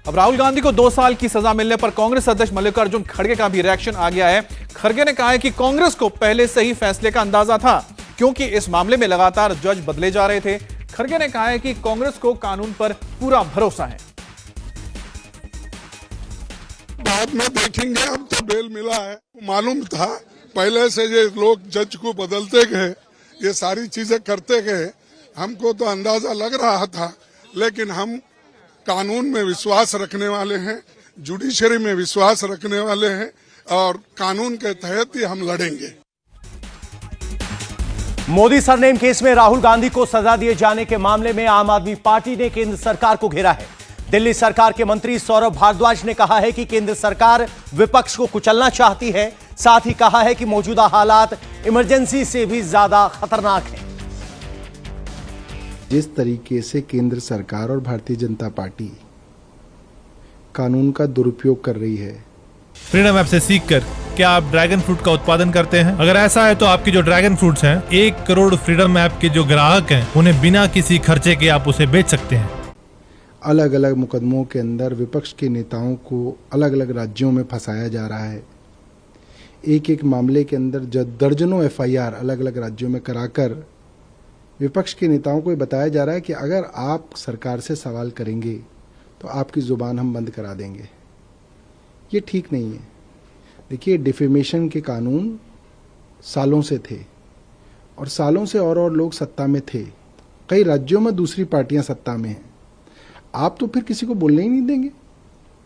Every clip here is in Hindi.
अब राहुल गांधी को 2 साल की सजा मिलने पर कांग्रेस अध्यक्ष मल्लिकार्जुन खड़गे का भी रिएक्शन आ गया है। खड़गे ने कहा है कि कांग्रेस को पहले से ही फैसले का अंदाजा था, क्योंकि इस मामले में लगातार जज बदले जा रहे थे। खड़गे ने कहा है कि कांग्रेस को कानून पर पूरा भरोसा है। बाद में देखेंगे, अब तो बेल मिला है। मालूम था पहले से ये लोग जज को बदलते गए, ये सारी चीजें करते गए, हमको तो अंदाजा लग रहा था। लेकिन हम कानून में विश्वास रखने वाले हैं, जुडिशरी में विश्वास रखने वाले हैं और कानून के तहत ही हम लड़ेंगे। मोदी सरनेम केस में राहुल गांधी को सजा दिए जाने के मामले में आम आदमी पार्टी ने केंद्र सरकार को घेरा है। दिल्ली सरकार के मंत्री सौरभ भारद्वाज ने कहा है कि केंद्र सरकार विपक्ष को कुचलना चाहती है। साथ ही कहा है कि मौजूदा हालात इमरजेंसी से भी ज्यादा खतरनाक हैं। जिस तरीके से केंद्र सरकार और भारतीय जनता पार्टी कानून का दुरुपयोग कर रही है। फ्रीडम ऐप से सीखकर क्या आप ड्रैगन फ्रूट का उत्पादन करते हैं? अगर ऐसा है तो आपकी जो ड्रैगन फ्रूट्स हैं, 1 करोड़ फ्रीडम ऐप के जो ग्राहक हैं, उन्हें बिना किसी खर्चे के आप उसे बेच सकते हैं। अलग अलग मुकदमों के अंदर विपक्ष के नेताओं को अलग अलग राज्यों में फंसाया जा रहा है। एक एक मामले के अंदर दर्जनों FIR अलग अलग राज्यों में कराकर विपक्ष के नेताओं को ये बताया जा रहा है कि अगर आप सरकार से सवाल करेंगे तो आपकी जुबान हम बंद करा देंगे। ये ठीक नहीं है। देखिए, डिफेमेशन के कानून सालों से थे और सालों से और लोग सत्ता में थे। कई राज्यों में दूसरी पार्टियां सत्ता में हैं। आप तो फिर किसी को बोलने ही नहीं देंगे।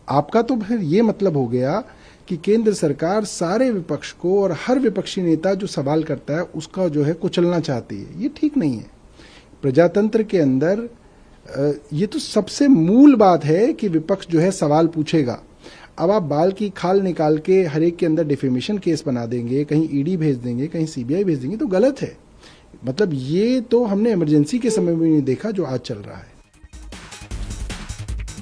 आपका तो फिर ये मतलब हो गया कि केंद्र सरकार सारे विपक्ष को और हर विपक्षी नेता जो सवाल करता है उसका जो है कुचलना चाहती है। ये ठीक नहीं है। प्रजातंत्र के अंदर ये तो सबसे मूल बात है कि विपक्ष जो है सवाल पूछेगा। अब आप बाल की खाल निकाल के हर एक के अंदर डिफेमेशन केस बना देंगे, कहीं ED भेज देंगे, कहीं CBI भेज देंगे, तो गलत है। मतलब ये तो हमने इमरजेंसी के समय में नहीं देखा जो आज चल रहा है।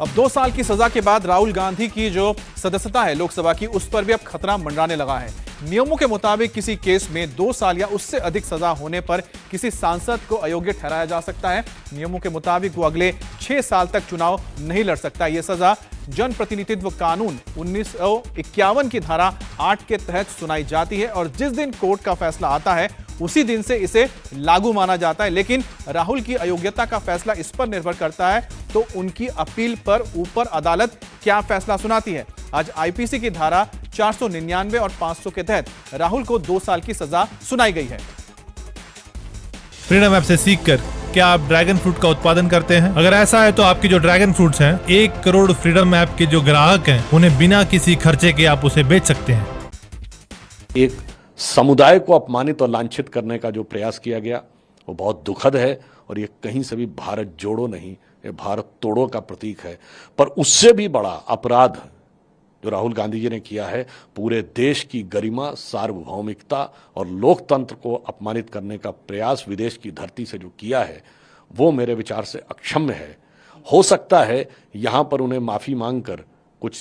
अब 2 साल की सजा के बाद राहुल गांधी की जो सदस्यता है लोकसभा की, उस पर भी अब खतरा मंडराने लगा है। नियमों के मुताबिक किसी केस में 2 साल या उससे अधिक सजा होने पर किसी सांसद को अयोग्य ठहराया जा सकता है। नियमों के मुताबिक वो अगले 6 साल तक चुनाव नहीं लड़ सकता। यह सजा जनप्रतिनिधित्व कानून 1951 की धारा 8 के तहत सुनाई जाती है और जिस दिन कोर्ट का फैसला आता है उसी दिन से इसे लागू माना जाता है। लेकिन राहुल की अयोग्यता का फैसला इस पर निर्भर करता है तो उनकी अपील पर ऊपर अदालत क्या फैसला सुनाती है। आज IPC की धारा 499 और 500 के तहत राहुल को 2 साल की सजा सुनाई गई है। फ्रीडम ऐप से सीखकर क्या आप ड्रैगन फ्रूट का उत्पादन करते हैं? अगर ऐसा है तो आपकी जो ड्रैगन फ्रूट्स हैं, 1 करोड़ फ्रीडम ऐप के जो ग्राहक हैं, उन्हें बिना किसी खर्चे के आप उसे बेच सकते हैं। एक समुदाय को अपमानित और लांछित करने का जो प्रयास किया गया वो बहुत दुखद है और ये कहीं से भी भारत जोड़ो नहीं, ये भारत तोड़ो का प्रतीक है। पर उससे भी बड़ा अपराध जो राहुल गांधी जी ने किया है, पूरे देश की गरिमा, सार्वभौमिकता और लोकतंत्र को अपमानित करने का प्रयास विदेश की धरती से जो किया है, वो मेरे विचार से अक्षम्य है। हो सकता है यहां पर उन्हें माफी मांगकर कुछ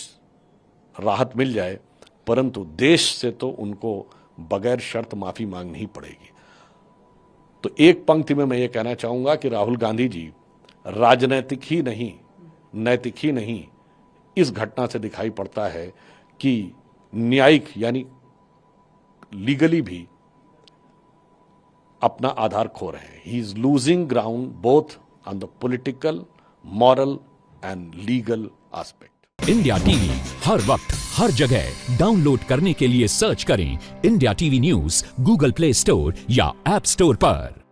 राहत मिल जाए, परंतु देश से तो उनको बगैर शर्त माफी मांगनी ही पड़ेगी। तो एक पंक्ति में मैं ये कहना चाहूंगा कि राहुल गांधी जी राजनैतिक ही नहीं, नैतिक ही नहीं, इस घटना से दिखाई पड़ता है कि न्यायिक यानी लीगली भी अपना आधार खो रहे हैं। He is losing ground both on the political, moral and legal aspect. India TV हर वक्त हर जगह डाउनलोड करने के लिए सर्च करें India TV news Google Play Store या ऐप स्टोर पर।